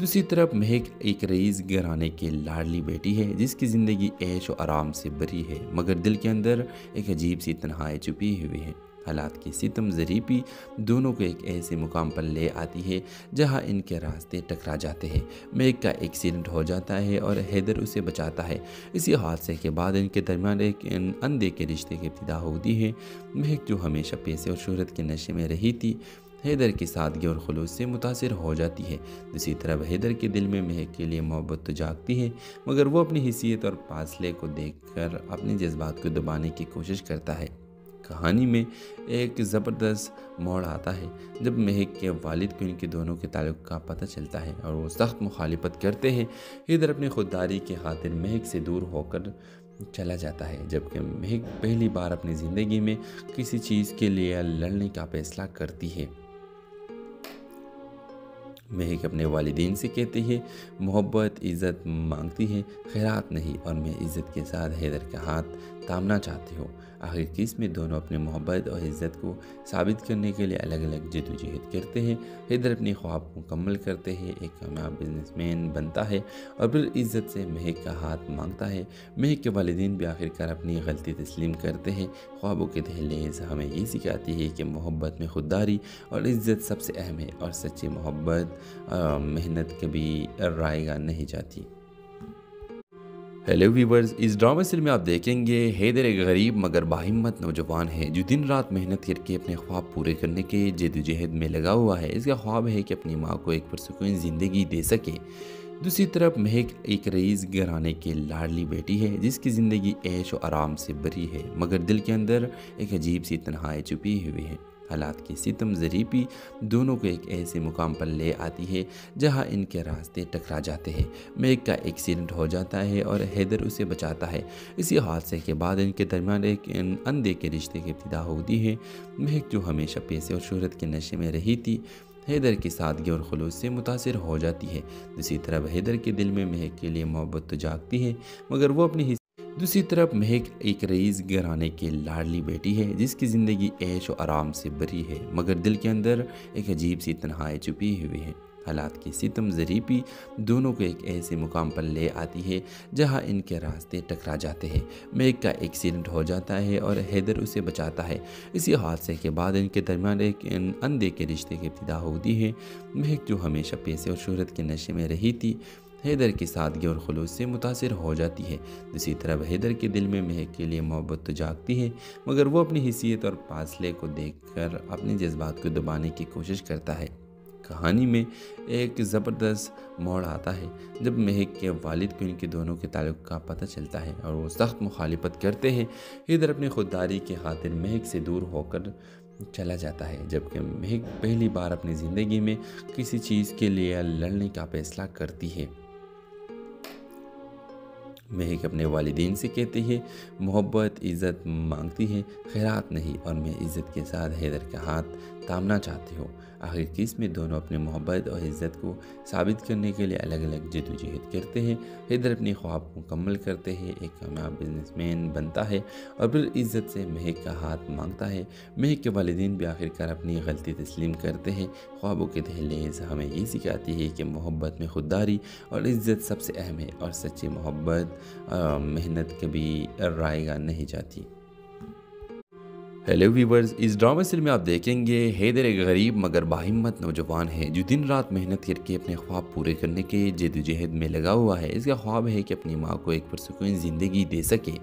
दूसरी तरफ महक एक रईस घराने की लाडली बेटी है जिसकी ज़िंदगी ऐश और आराम से भरी है, मगर दिल के अंदर एक अजीब सी तन्हाई छुपी हुई है। हालात की सितम ज़रीबी दोनों को एक ऐसे मुकाम पर ले आती है जहां इनके रास्ते टकरा जाते हैं। महक का एक्सीडेंट हो जाता है और हैदर उसे बचाता है। इसी हादसे के बाद इनके दरमियान एक अंधे के रिश्ते की इब्तिदा होती है। महक जो हमेशा पैसे और शोहरत के नशे में रही थी, हैदर की सादगी और खुलूस से मुतासिर हो जाती है। दूसरी तरफ हैदर के दिल में महक के लिए मोहब्बत तो जागती है, मगर वो अपनी हैसियत और फासले को देखकर अपने जज्बात को दबाने की कोशिश करता है। कहानी में एक ज़बरदस्त मोड़ आता है जब महक के वालिद को इनके दोनों के ताल्लुक़ का पता चलता है और वो सख्त मुखालिफत करते हैं। हैदर अपनी खुददारी की खातिर महक से दूर होकर चला जाता है, जबकि महक पहली बार अपनी ज़िंदगी में किसी चीज़ के लिए लड़ने का फैसला करती है। महक अपने वालिदैन से कहती है मोहब्बत इज़्ज़त मांगती है, खैरात नहीं, और मैं इज़्ज़त के साथ हैदर का हाथ थामना चाहती हूँ। आखिर किस में दोनों अपने मोहब्बत और इज़्ज़त को साबित करने के लिए अलग अलग जद्दोजहद करते हैं। हैदर अपने ख्वाब को मुकम्मल करते हैं, एक कामयाब बिजनेसमैन बनता है और फिर इज़्ज़त से महक का हाथ मांगता है। महक के वालिदैन भी आखिरकार अपनी गलती तस्लीम करते हैं। ख्वाबों के दहलीज़ हमें ये सिखाती है कि मोहब्बत में खुददारी और इज़्ज़त सबसे अहम है और सच्ची मोहब्बत मेहनत कभी रायगा नहीं जाती। हेलो व्यूवर्स, इस ड्रामा सीरियल में आप देखेंगे हैदर एक गरीब मगर बाहिम्मत नौजवान है जो दिन रात मेहनत करके अपने ख्वाब पूरे करने के जद्दोजहद में लगा हुआ है। इसका ख्वाब है कि अपनी माँ को एक पुरसुकून ज़िंदगी दे सके। दूसरी तरफ महक एक रईस घराने की लाडली बेटी है जिसकी ज़िंदगी ऐश और आराम से भरी है, मगर दिल के अंदर एक अजीब सी तन्हाई छुपी हुई है। हालात की सितम ज़रीपी दोनों को एक ऐसे मुकाम पर ले आती है जहां इनके रास्ते टकरा जाते हैं। मेघ का एक्सीडेंट हो जाता है और हैदर उसे बचाता है। इसी हादसे के बाद इनके दरमियान एक अंधे के रिश्ते की इब्तिदा होती है। मेघ जो हमेशा पैसे और शोहरत के नशे में रही थी, हैदर की सादगी और खुलूस से मुतासिर हो जाती है। दूसरी तरफ हैदर के दिल में महक के लिए मोहब्बत तो जागती है, मगर वो अपनी दूसरी तरफ महक एक रईस घराने की लाडली बेटी है जिसकी ज़िंदगी ऐश और आराम से भरी है, मगर दिल के अंदर एक अजीब सी तन्हाई छुपी हुई है। हालात की सितम ज़रीपी दोनों को एक ऐसे मुकाम पर ले आती है जहां इनके रास्ते टकरा जाते हैं। मेघ का एक्सीडेंट हो जाता है और हैदर उसे बचाता है। इसी हादसे के बाद इनके दरमियान एक अंधे के रिश्ते की इब्तिदा होती है। मेघ जो हमेशा पैसे और शोहरत के नशे में रही थी, हैदर की सादगी और खुलूस से मुतासिर हो जाती है। दूसरी तरफ हैदर के दिल में महक के लिए मोहब्बत तो जागती है, मगर वो अपनी हैसियत और फासले को देखकर अपने जज्बात को दबाने की कोशिश करता है। कहानी में एक ज़बरदस्त मोड़ आता है जब महक के वालिद को इनके दोनों के ताल्लुक़ का पता चलता है और वो सख्त मुखालिफत करते हैं। हैदर अपनी खुददारी की खातिर महक से दूर होकर चला जाता है, जबकि महक पहली बार अपनी ज़िंदगी में किसी चीज़ के लिए लड़ने का फैसला करती है। महक अपने वालिदैन से कहती है, मोहब्बत इज़्ज़त मांगती है, खैरात नहीं, और मैं इज़्ज़त के साथ हैदर का हाथ थामना चाहती हूँ। आखिर किस में दोनों अपने मोहब्बत और इज़्ज़त को साबित करने के लिए अलग अलग जद्दोजहद करते हैं। हैदर अपने ख्वाब को मुकम्मल करते हैं, एक कामयाब बिजनेसमैन बनता है और फिर इज़्ज़त से महक का हाथ मांगता है। महक के वालिदैन भी आखिरकार अपनी गलती तस्लीम करते हैं। ख्वाबों के दहलीज़ हमें ये सिखाती है कि मोहब्बत में खुददारी और इज़्ज़त सबसे अहम है, और सच्ची मोहब्बत मेहनत कभी रायगा नहीं जाती। हेलो व्यूवर्स, इस ड्रामा सीरियल में आप देखेंगे हैदर एक गरीब मगर बाहिम्मत नौजवान है जो दिन रात मेहनत करके अपने ख्वाब पूरे करने के जद्दोजहद में लगा हुआ है। इसका ख्वाब है कि अपनी माँ को एक पुरसुकून ज़िंदगी दे सके।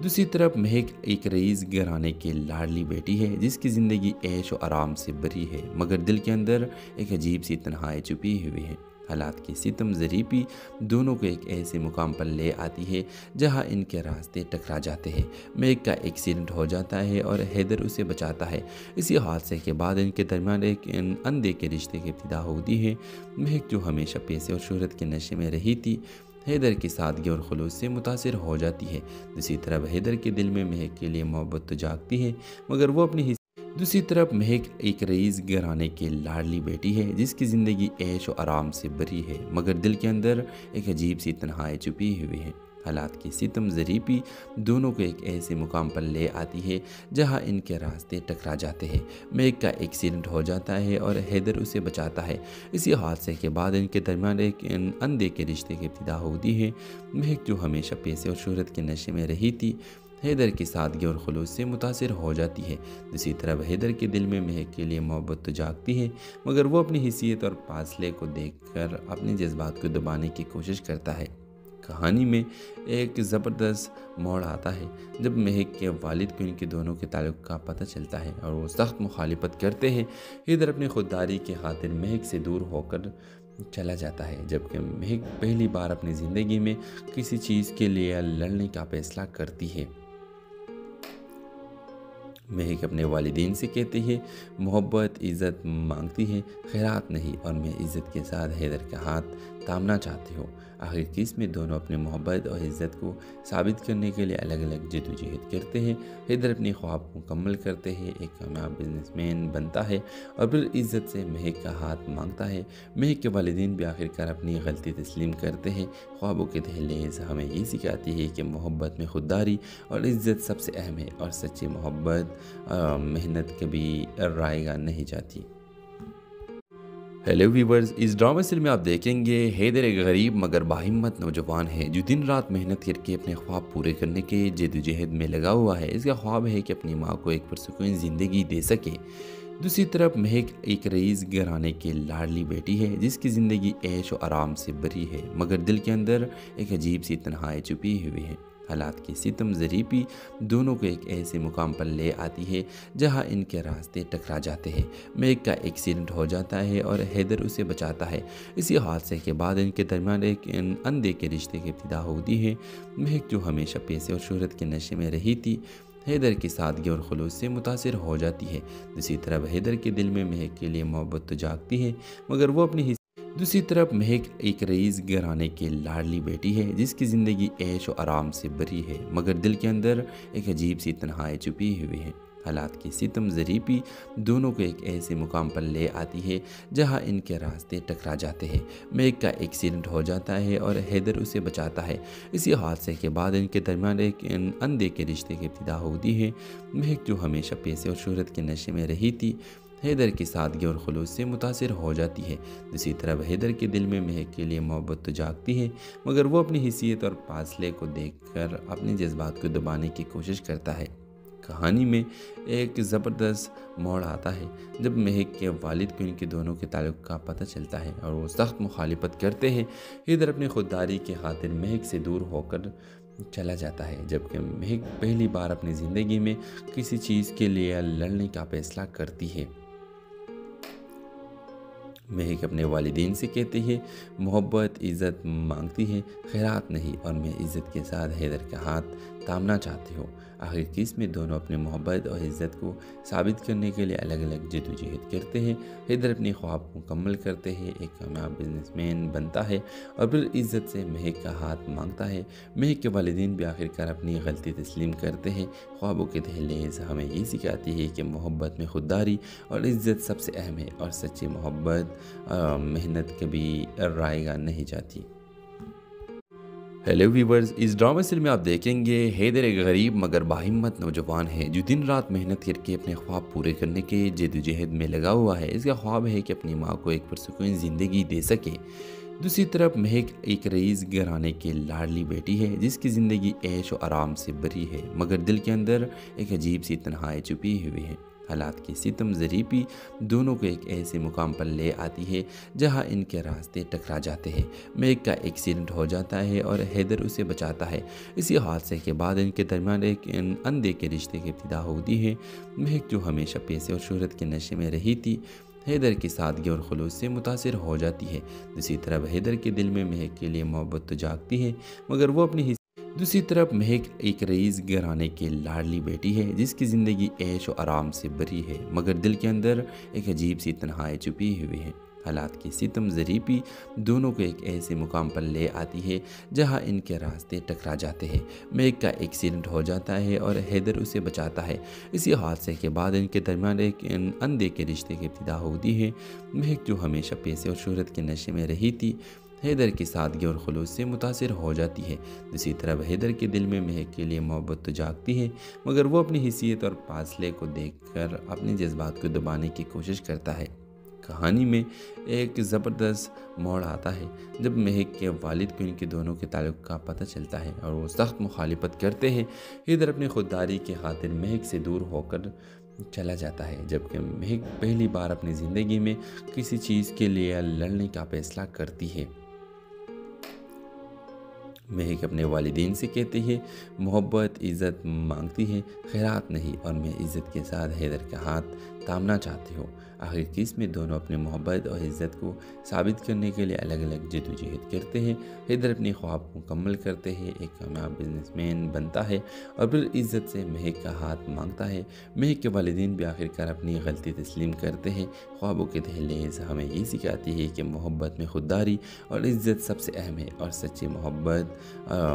दूसरी तरफ महक एक रईस घराने की लाडली बेटी है जिसकी ज़िंदगी ऐश और आराम से भरी है, मगर दिल के अंदर एक अजीब सी तन्हाई छुपी हुई है। हालात की सितम ज़रीपी दोनों को एक ऐसे मुकाम पर ले आती है जहां इनके रास्ते टकरा जाते हैं। मेघ का एक्सीडेंट हो जाता है और हैदर उसे बचाता है। इसी हादसे के बाद इनके दरमियान एक अंधे के रिश्ते की इब्तिदा होती है। महक जो हमेशा पैसे और शोहरत के नशे में रही थी, हैदर की सादगी और खुलूस से मुतासिर हो जाती है। दूसरी तरफ हैदर के दिल में महक के लिए मोहब्बत तो जागती है, मगर वो अपनी दूसरी तरफ महक एक रईस घराने की लाडली बेटी है जिसकी ज़िंदगी ऐश और आराम से भरी है, मगर दिल के अंदर एक अजीब सी तन्हाई छुपी हुई है। हालात की सितम ज़रीपी दोनों को एक ऐसे मुकाम पर ले आती है जहां इनके रास्ते टकरा जाते हैं। मेघ का एक्सीडेंट हो जाता है और हैदर उसे बचाता है। इसी हादसे के बाद इनके दरमियान एक अंधे के रिश्ते की इब्तिदा होती है। महक जो हमेशा पैसे और शोहरत के नशे में रही थी, हैदर की सादगी और खुलूस से मुतासिर हो जाती है। दूसरी तरफ हैदर के दिल में महक के लिए मोहब्बत तो जागती है, मगर वो अपनी हैसियत और फासले को देखकर अपने जज्बात को दबाने की कोशिश करता है। कहानी में एक ज़बरदस्त मोड़ आता है जब महक के वालिद को इनके दोनों के ताल्लुक़ का पता चलता है और वो सख्त मुखालिफत करते हैं। हैदर अपनी खुददारी की खातिर महक से दूर होकर चला जाता है, जबकि महक पहली बार अपनी ज़िंदगी में किसी चीज़ के लिए लड़ने का फैसला करती है। महक अपने वालिदैन से कहती है, मोहब्बत इज़्ज़त मांगती है, खैरात नहीं, और मैं इज़्ज़त के साथ हैदर का हाथ थामना चाहती हूँ। आखिर किस में दोनों अपने मोहब्बत और इज़्ज़त को साबित करने के लिए अलग अलग जद्दोजहद करते हैं। हैदर अपने ख्वाब को मुकम्मल करते हैं, एक कामयाब बिजनेसमैन बनता है और फिर इज़्ज़त से महक का हाथ मांगता है। महक के वालिदैन भी आखिरकार अपनी गलती तस्लीम करते हैं। ख्वाबों के दहलीज़ हमें ये सिखाती है कि मोहब्बत में खुददारी और इज़्ज़त सबसे अहम है, और सच्ची मोहब्बत मेहनत कभी रायगा नहीं जाती। हेलो व्यूवर्स, इस ड्रामा सीरियल में आप देखेंगे हैदर एक गरीब मगर बाहिम्मत नौजवान है जो दिन रात मेहनत करके अपने ख्वाब पूरे करने के जद्दोजहद में लगा हुआ है। इसका ख्वाब है कि अपनी माँ को एक पुरसुकून ज़िंदगी दे सके। दूसरी तरफ महक एक रईस घराने की लाडली बेटी है जिसकी ज़िंदगी ऐश और आराम से भरी है, मगर दिल के अंदर एक अजीब सी तन्हाई छुपी हुई है। हालात की सितम ज़रीपी दोनों को एक ऐसे मुकाम पर ले आती है जहां इनके रास्ते टकरा जाते हैं। मेघ का एक्सीडेंट हो जाता है और हैदर उसे बचाता है। इसी हादसे के बाद इनके दरमियान एक अंधे के रिश्ते की इब्तिदा होती है। महक जो हमेशा पैसे और शोहरत के नशे में रही थी, हैदर की सादगी और खुलूस से मुतासिर हो जाती है। दूसरी तरफ हैदर के दिल में महक के लिए मोहब्बत तो जागती है, मगर वो अपनी दूसरी तरफ महक एक रईस घराने की लाडली बेटी है जिसकी ज़िंदगी ऐश और आराम से भरी है, मगर दिल के अंदर एक अजीब सी तन्हाई छुपी हुई है। हालात की सितम ज़रीफ़ी दोनों को एक ऐसे मुकाम पर ले आती है जहां इनके रास्ते टकरा जाते हैं। महक का एक्सीडेंट हो जाता है और हैदर उसे बचाता है। इसी हादसे के बाद इनके दरमियान एक अंधे के रिश्ते की इब्तिदा होती है। महक जो हमेशा पैसे और शोहरत के नशे में रही थी, हैदर की सादगी और खुलूस से मुतासिर हो जाती है। दूसरी तरफ हैदर के दिल में महक के लिए मोहब्बत तो जागती है, मगर वो अपनी हैसियत और फासले को देखकर अपने जज्बात को दबाने की कोशिश करता है। कहानी में एक ज़बरदस्त मोड़ आता है जब महक के वालिद को इनके दोनों के ताल्लुक़ का पता चलता है और वो सख्त मुखालिफत करते हैं। हैदर अपनी खुददारी की खातिर महक से दूर होकर चला जाता है, जबकि महक पहली बार अपनी ज़िंदगी में किसी चीज़ के लिए लड़ने का फैसला करती है। महक अपने वालिदैन से कहती है मोहब्बत इज़्ज़त मांगती है, खैरात नहीं, और मैं इज़्ज़त के साथ हैदर का हाथ थामना चाहती हूँ। आखिर किस में दोनों अपने मोहब्बत और इज़्ज़त को साबित करने के लिए अलग अलग जद्दोजहद करते हैं। हैदर अपने ख्वाब को मुकम्मल करते हैं, एक कामयाब बिजनेसमैन बनता है और फिर इज़्ज़त से महक का हाथ मांगता है। महक के वालिदैन भी आखिरकार अपनी गलती तस्लीम करते हैं। ख्वाबों के दहलीज हमें ये सिखाती है कि मोहब्बत में खुददारी और इज़्ज़त सबसे अहम है और सच्ची मोहब्बत मेहनत कभी रायगा नहीं जाती। हेलो व्यूवर्स, इस ड्रामा सीरियल में आप देखेंगे हैदर एक गरीब मगर बाहिम्मत नौजवान है जो दिन रात मेहनत करके अपने ख्वाब पूरे करने के जद्दोजहद में लगा हुआ है। इसका ख्वाब है कि अपनी माँ को एक पुरसुकून ज़िंदगी दे सके। दूसरी तरफ महक एक रईस घराने की लाडली बेटी है जिसकी ज़िंदगी ऐश और आराम से भरी है, मगर दिल के अंदर एक अजीब सी तन्हाई छुपी हुई है। हालात की सितम ज़रीफ़ी दोनों को एक ऐसे मुकाम पर ले आती है जहां इनके रास्ते टकरा जाते हैं। महक का एक्सीडेंट हो जाता है और हैदर उसे बचाता है। इसी हादसे के बाद इनके दरमियान एक अंधे के रिश्ते की इब्तिदा होती है। महक जो हमेशा पैसे और शोहरत के नशे में रही थी, हैदर की सादगी और खुलूस से मुतासिर हो जाती है। दूसरी तरफ हैदर के दिल में महक के लिए मोहब्बत तो जागती है, मगर वो अपनी दूसरी तरफ महक एक रईस घराने की लाडली बेटी है जिसकी ज़िंदगी ऐश और आराम से भरी है, मगर दिल के अंदर एक अजीब सी तन्हाई छुपी हुई है। हालात की सितम ज़रीफ़ी दोनों को एक ऐसे मुकाम पर ले आती है जहां इनके रास्ते टकरा जाते हैं। महक का एक्सीडेंट हो जाता है और हैदर उसे बचाता है। इसी हादसे के बाद इनके दरमियान एक अंधे के रिश्ते की इब्तिदा होती है। महक जो हमेशा पैसे और शोहरत के नशे में रही थी, हैदर की सादगी और खुलूस से मुतासिर हो जाती है। दूसरी तरफ हैदर के दिल में महक के लिए मोहब्बत तो जागती है, मगर वो अपनी हैसियत और फासले को देखकर अपने जज्बात को दबाने की कोशिश करता है। कहानी में एक ज़बरदस्त मोड़ आता है जब महक के वालिद को इनके दोनों के ताल्लुक़ का पता चलता है और वो सख्त मुखालिफत करते हैं। हैदर अपनी खुददारी की खातिर महक से दूर होकर चला जाता है, जबकि महक पहली बार अपनी ज़िंदगी में किसी चीज़ के लिए लड़ने का फैसला करती है। महक अपने वालिदैन से कहती है मोहब्बत इज़्ज़त मांगती है, खैरात नहीं, और मैं इज़्ज़त के साथ हैदर का हाथ थामना चाहती हूँ। आखिर किस में दोनों अपने मोहब्बत और इज़्ज़त को साबित करने के लिए अलग अलग जद्दोजहद करते हैं। हैदर अपने ख्वाब को मुकम्मल करते हैं, एक कामयाब बिजनेसमैन बनता है और फिर इज़्ज़त से महक का हाथ मांगता है। महक के वालिदैन भी आखिरकार अपनी गलती तस्लीम करते हैं। ख्वाबों के दहलीज हमें ये सिखाती है कि मोहब्बत में खुददारी और इज़्ज़त सबसे अहम है और सच्ची मोहब्बत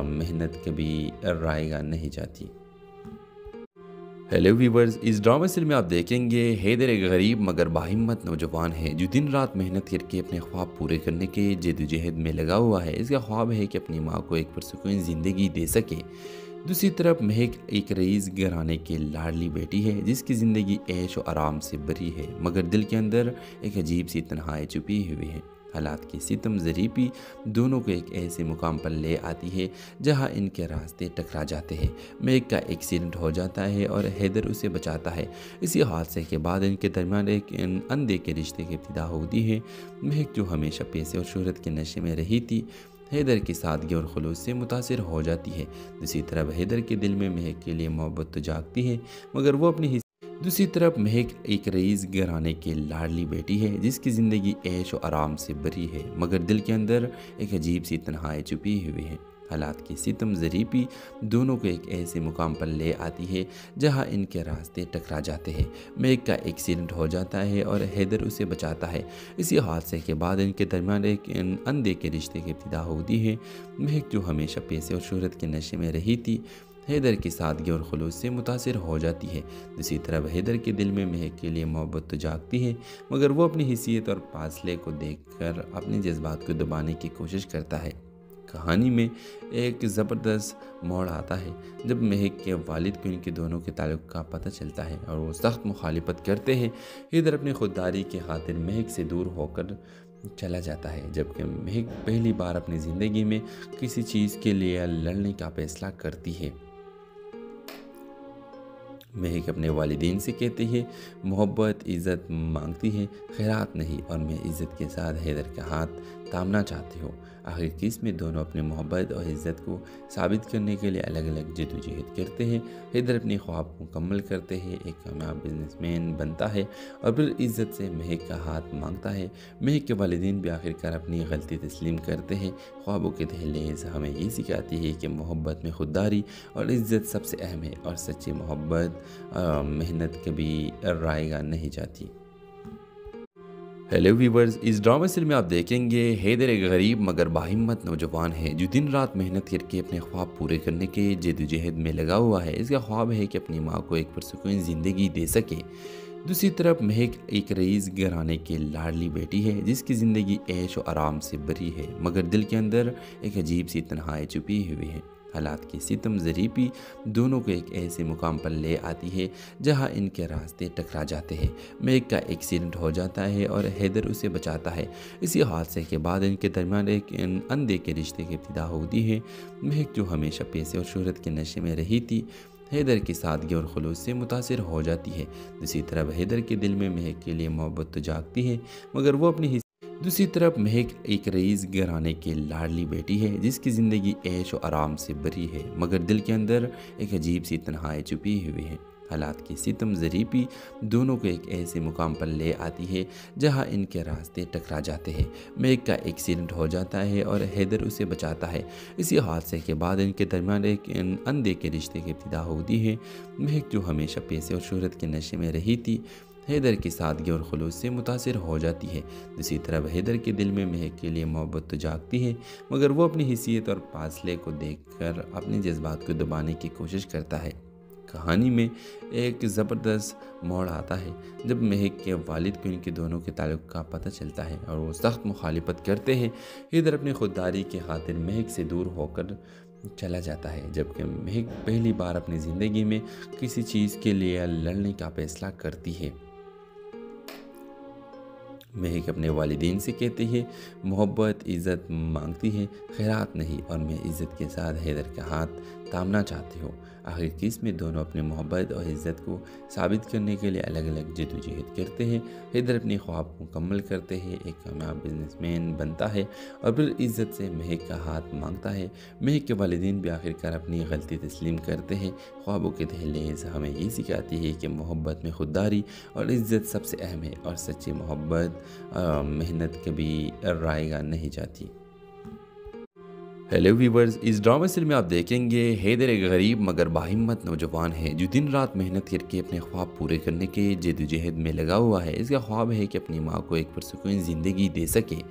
मेहनत कभी रायगा नहीं जाती। हेलो व्यूवर्स, इस ड्रामा सीरियल में आप देखेंगे हैदर एक गरीब मगर बाहिम्मत नौजवान है जो दिन रात मेहनत करके अपने ख्वाब पूरे करने के जद्दोजहद में लगा हुआ है। इसका ख्वाब है कि अपनी माँ को एक पुरसुकून ज़िंदगी दे सके। दूसरी तरफ महक एक रईस घराने की लाडली बेटी है जिसकी ज़िंदगी ऐश और आराम से भरी है, मगर दिल के अंदर एक अजीब सी तन्हाई छुपी हुई है। हालात की सितम ज़रीफ़ी दोनों को एक ऐसे मुकाम पर ले आती है जहां इनके रास्ते टकरा जाते हैं। महक का एक्सीडेंट हो जाता है और हैदर उसे बचाता है। इसी हादसे के बाद इनके दरमियान एक अंधे के रिश्ते की इब्तिदा होती है। महक जो हमेशा पैसे और शोहरत के नशे में रही थी, हैदर की सादगी और खुलूस से मुतासिर हो जाती है। दूसरी तरफ हैदर के दिल में महक के लिए मोहब्बत तो जागती है, मगर वो अपनी दूसरी तरफ महक एक रईस घराने की लाडली बेटी है जिसकी ज़िंदगी ऐश और आराम से भरी है, मगर दिल के अंदर एक अजीब सी तन्हाई छुपी हुई है। हालात की सितम ज़रीपी दोनों को एक ऐसे मुकाम पर ले आती है जहां इनके रास्ते टकरा जाते हैं। मेघ का एक्सीडेंट हो जाता है और हैदर उसे बचाता है। इसी हादसे के बाद इनके दरमियान एक अंधे के रिश्ते की इब्तिदा होती है। मेघ जो हमेशा पैसे और शोहरत के नशे में रही थी, हैदर की सादगी और खुलूस से मुतासिर हो जाती है। दूसरी तरफ हैदर के दिल में महक के लिए मोहब्बत तो जागती है, मगर वो अपनी हैसियत और फासले को देखकर अपने जज्बात को दबाने की कोशिश करता है। कहानी में एक ज़बरदस्त मोड़ आता है जब महक के वालिद को इनके दोनों के ताल्लुक़ का पता चलता है और वो सख्त मुखालिफत करते हैं। हैदर अपनी खुददारी की खातिर महक से दूर होकर चला जाता है, जबकि महक पहली बार अपनी ज़िंदगी में किसी चीज़ के लिए लड़ने का फैसला करती है। महक अपने वालिदैन से कहती है, मोहब्बत इज़्ज़त मांगती है, खैरात नहीं, और मैं इज़्ज़त के साथ हैदर का हाथ थामना चाहती हूँ। आखिर किस में दोनों अपने मोहब्बत और इज़्ज़त को साबित करने के लिए अलग अलग जद्दोजहद करते हैं। हैदर अपने ख्वाब को मुकम्मल करते हैं, एक कामयाब बिजनेसमैन बनता है और फिर इज़्ज़त से महक का हाथ मांगता है। महक के वालिदैन भी आखिरकार अपनी गलती तस्लीम करते हैं। ख्वाबों के दहलीज हमें ये सिखाती है कि मोहब्बत में खुददारी और इज़्ज़त सबसे अहम है और सच्ची मोहब्बत मेहनत कभी रायगा नहीं जाती। हेलो व्यूवर्स, इस ड्रामा सीरियल में आप देखेंगे हैदर एक गरीब मगर बाहिम्मत नौजवान है जो दिन रात मेहनत करके अपने ख्वाब पूरे करने के जद्दोजहद में लगा हुआ है। इसका ख्वाब है कि अपनी माँ को एक पुरसुकून ज़िंदगी दे सके। दूसरी तरफ महक एक रईस घराने की लाडली बेटी है जिसकी ज़िंदगी ऐश और आराम से भरी है, मगर दिल के अंदर एक अजीब सी तन्हाई छुपी हुई है। हालात की सितम ज़रीपी दोनों को एक ऐसे मुकाम पर ले आती है जहां इनके रास्ते टकरा जाते हैं। मेघ का एक्सीडेंट हो जाता है और हैदर उसे बचाता है। इसी हादसे के बाद इनके दरमियान एक अंधे के रिश्ते की इब्तिदा होती है। मेघ जो हमेशा पैसे और शोहरत के नशे में रही थी, हैदर की सादगी और खुलूस से मुतासिर हो जाती है। दूसरी तरफ हैदर के दिल में महक के लिए मोहब्बत तो जागती है, मगर वो अपनी दूसरी तरफ महक एक रईस घराने की लाडली बेटी है जिसकी ज़िंदगी ऐश और आराम से भरी है, मगर दिल के अंदर एक अजीब सी तन्हाई छुपी हुई है। हालात की सितम ज़रीपी दोनों को एक ऐसे मुकाम पर ले आती है जहां इनके रास्ते टकरा जाते हैं। महक का एक्सीडेंट हो जाता है और हैदर उसे बचाता है। इसी हादसे के बाद इनके दरमियान एक अंधे के रिश्ते की इब्तिदा होती है। महक जो हमेशा पैसे और शोहरत के नशे में रही थी, हैदर की सादगी और खुलूस से मुतासिर हो जाती है। दूसरी तरफ हैदर के दिल में महक के लिए मोहब्बत तो जागती है, मगर वो अपनी हैसियत और फासले को देखकर अपने जज्बात को दबाने की कोशिश करता है। कहानी में एक ज़बरदस्त मोड़ आता है जब महक के वालिद को इनके दोनों के ताल्लुक़ का पता चलता है और वो सख्त मुखालिफत करते हैं। हैदर अपनी खुददारी की खातिर महक से दूर होकर चला जाता है, जबकि महक पहली बार अपनी ज़िंदगी में किसी चीज़ के लिए लड़ने का फैसला करती है। महक अपने वालिदैन से कहती है, मोहब्बत इज़्ज़त मांगती है, खैरात नहीं, और मैं इज़्ज़त के साथ हैदर का हाथ थामना चाहती हूँ। आखिर किस में दोनों अपने मोहब्बत और इज़्ज़त को साबित करने के लिए अलग अलग जद्दोजहद करते हैं। हैदर अपने ख्वाब को मुकम्मल करते हैं, एक कामयाब बिजनेसमैन बनता है और फिर इज़्ज़त से महक का हाथ मांगता है। महक के वालिदैन भी आखिरकार अपनी गलती तस्लीम करते हैं। ख्वाबों के दहलीज हमें ये सिखाती है कि मोहब्बत में खुददारी और इज़्ज़त सबसे अहम है और सच्ची मोहब्बत मेहनत कभी रायगा नहीं जाती। हेलो व्यूवर्स, इस ड्रामा सीरियल में आप देखेंगे हैदर एक गरीब मगर बाहिम्मत नौजवान है जो दिन रात मेहनत करके अपने ख्वाब पूरे करने के जद्दोजहद में लगा हुआ है। इसका ख्वाब है कि अपनी माँ को एक पुरसुकून ज़िंदगी दे सके।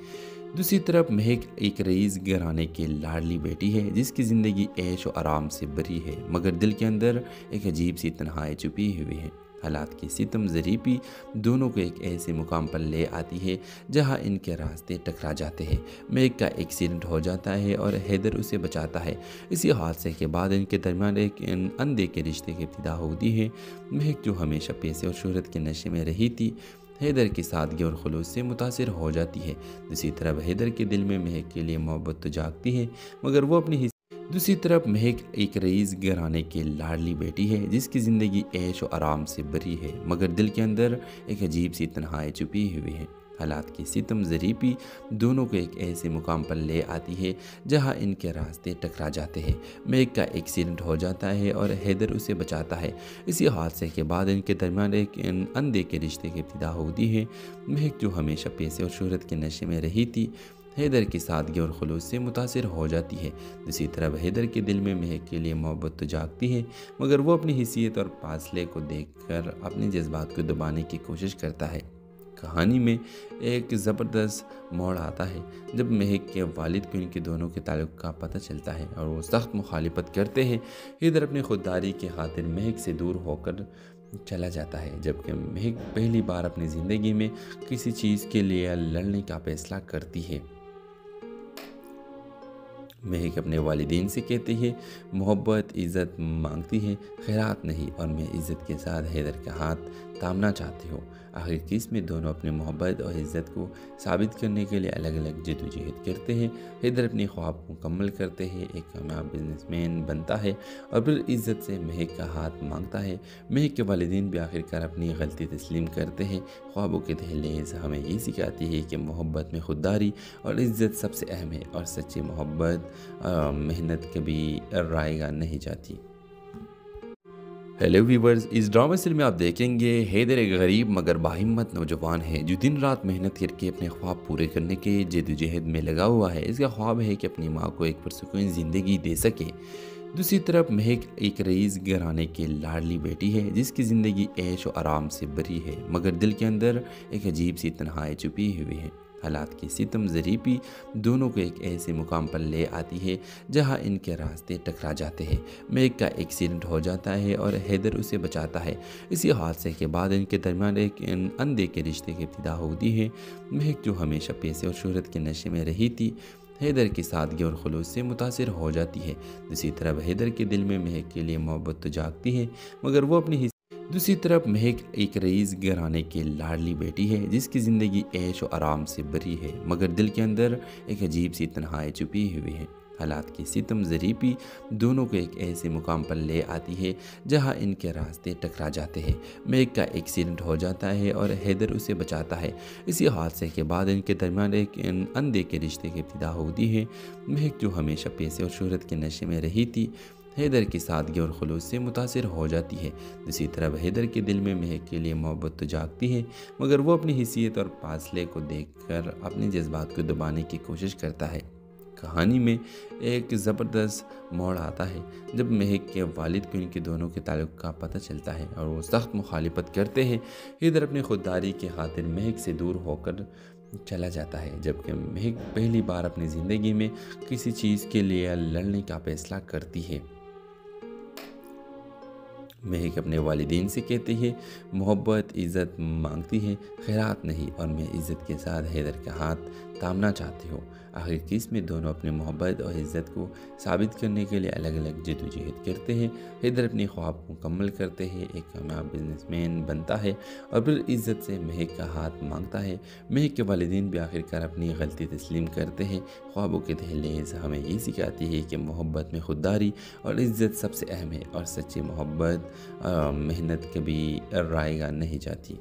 दूसरी तरफ महक एक रईस घराने की लाडली बेटी है जिसकी ज़िंदगी ऐश और आराम से भरी है, मगर दिल के अंदर एक अजीब सी तन्हाई छुपी हुई है। हालात की सितम ज़रीपी दोनों को एक ऐसे मुकाम पर ले आती है जहां इनके रास्ते टकरा जाते हैं। महक का एक्सीडेंट हो जाता है और हैदर उसे बचाता है। इसी हादसे के बाद इनके दरमियान एक अंधे के रिश्ते की इब्तिदा होती है। महक जो हमेशा पैसे और शोहरत के नशे में रही थी, हैदर की सादगी और खुलूस से मुतासिर हो जाती है। दूसरी तरफ हैदर के दिल में महक के लिए मोहब्बत तो जागती है, मगर वो अपनी दूसरी तरफ महक एक रईस घराने की लाडली बेटी है जिसकी ज़िंदगी ऐश और आराम से भरी है, मगर दिल के अंदर एक अजीब सी तन्हाई छुपी हुई है। हालात की सितम ज़रीपी दोनों को एक ऐसे मुकाम पर ले आती है जहां इनके रास्ते टकरा जाते हैं। महक का एक्सीडेंट हो जाता है और हैदर उसे बचाता है। इसी हादसे के बाद इनके दरमियान एक अंधे के रिश्ते की इब्तिदा होती है। महक जो हमेशा पैसे और शोहरत के नशे में रही थी, हैदर की सादगी और खुलूस से मुतासिर हो जाती है। दूसरी तरफ हैदर के दिल में महक के लिए मोहब्बत तो जागती है, मगर वो अपनी हैसियत और फासले को देखकर अपने जज्बात को दबाने की कोशिश करता है। कहानी में एक ज़बरदस्त मोड़ आता है जब महक के वालिद को इनके दोनों के ताल्लुक़ का पता चलता है और वो सख्त मुखालिफत करते हैं। हैदर अपनी खुददारी की खातिर महक से दूर होकर चला जाता है, जबकि महक पहली बार अपनी ज़िंदगी में किसी चीज़ के लिए लड़ने का फैसला करती है। महक अपने वालिदैन से कहती है मोहब्बत इज़्ज़त मांगती है, खैरात नहीं, और मैं इज़्ज़त के साथ हैदर का हाथ थामना चाहती हूँ। आखिर किस में दोनों अपने मोहब्बत और इज़्ज़त को साबित करने के लिए अलग अलग जद्दोजहद करते हैं। हैदर अपने ख्वाब को मुकम्मल करते हैं, एक कामयाब बिजनेसमैन बनता है और फिर इज़्ज़त से महक का हाथ मांगता है। महक के वालिदैन भी आखिरकार अपनी गलती तस्लीम करते हैं। ख्वाबों के दहलीज हमें ये सिखाती है कि मोहब्बत में खुददारी और इज़्ज़त सबसे अहम है और सच्ची मोहब्बत मेहनत कभी रायगा नहीं जाती। हेलो व्यूवर्स, इस ड्रामा सीरियल में आप देखेंगे हैदर एक गरीब मगर बाहिम्मत नौजवान है जो दिन रात मेहनत करके अपने ख्वाब पूरे करने के जद्दोजहद में लगा हुआ है। इसका ख्वाब है कि अपनी माँ को एक पुरसुकून ज़िंदगी दे सके। दूसरी तरफ महक एक रईस घराने की लाडली बेटी है जिसकी ज़िंदगी ऐश और आराम से भरी है, मगर दिल के अंदर एक अजीब सी तन्हाई छुपी हुई है। हालात की सितम ज़रीबी दोनों को एक ऐसे मुकाम पर ले आती है जहां इनके रास्ते टकरा जाते हैं। महक का एक्सीडेंट हो जाता है और हैदर उसे बचाता है। इसी हादसे के बाद इनके दरमियान एक अंधे के रिश्ते की इब्तिदा होती है। महक जो हमेशा पैसे और शोहरत के नशे में रही थी, हैदर की सादगी और खुलूस से मुतासिर हो जाती है। दूसरी तरफ हैदर के दिल में महक के लिए मोहब्बत तो जागती है, मगर वो अपनी दूसरी तरफ महक एक रईस घराने की लाडली बेटी है जिसकी ज़िंदगी ऐश और आराम से भरी है, मगर दिल के अंदर एक अजीब सी तन्हाई छुपी हुई है। हालात की सितम ज़रीबी दोनों को एक ऐसे मुकाम पर ले आती है जहां इनके रास्ते टकरा जाते हैं। महक का एक्सीडेंट हो जाता है और हैदर उसे बचाता है। इसी हादसे के बाद इनके दरमियान एक अंधे के रिश्ते की इब्तिदा होती है। महक जो हमेशा पैसे और शोहरत के नशे में रही थी, हैदर की सादगी और खुलूस से मुतासिर हो जाती है। दूसरी तरफ हैदर के दिल में महक के लिए मोहब्बत तो जागती है, मगर वो अपनी हैसियत और फासले को देखकर अपने जज्बात को दबाने की कोशिश करता है। कहानी में एक ज़बरदस्त मोड़ आता है जब महक के वालिद को इनके दोनों के ताल्लुक़ का पता चलता है और वो सख्त मुखालिफत करते हैं। हैदर अपनी खुददारी की खातिर महक से दूर होकर चला जाता है, जबकि महक पहली बार अपनी ज़िंदगी में किसी चीज़ के लिए लड़ने का फैसला करती है। महक अपने वालिदैन से कहती है मोहब्बत इज़्ज़त मांगती है, खैरात नहीं, और मैं इज़्ज़त के साथ हैदर का हाथ थामना चाहती हूँ। आखिर किस में दोनों अपने मोहब्बत और इज़्ज़त को साबित करने के लिए अलग अलग जद्दोजहद करते हैं। हैदर अपने ख्वाब को मुकम्मल करते हैं, एक कामयाब बिजनेसमैन बनता है और फिर इज़्ज़त से महक का हाथ मांगता है। महक के वालिदैन भी आखिरकार अपनी गलती तस्लीम करते हैं। ख्वाबों के दहलीज हमें ये सिखाती है कि मोहब्बत में खुददारी और इज़्ज़त सबसे अहम है और सच्ची मोहब्बत मेहनत कभी रायगा नहीं जाती।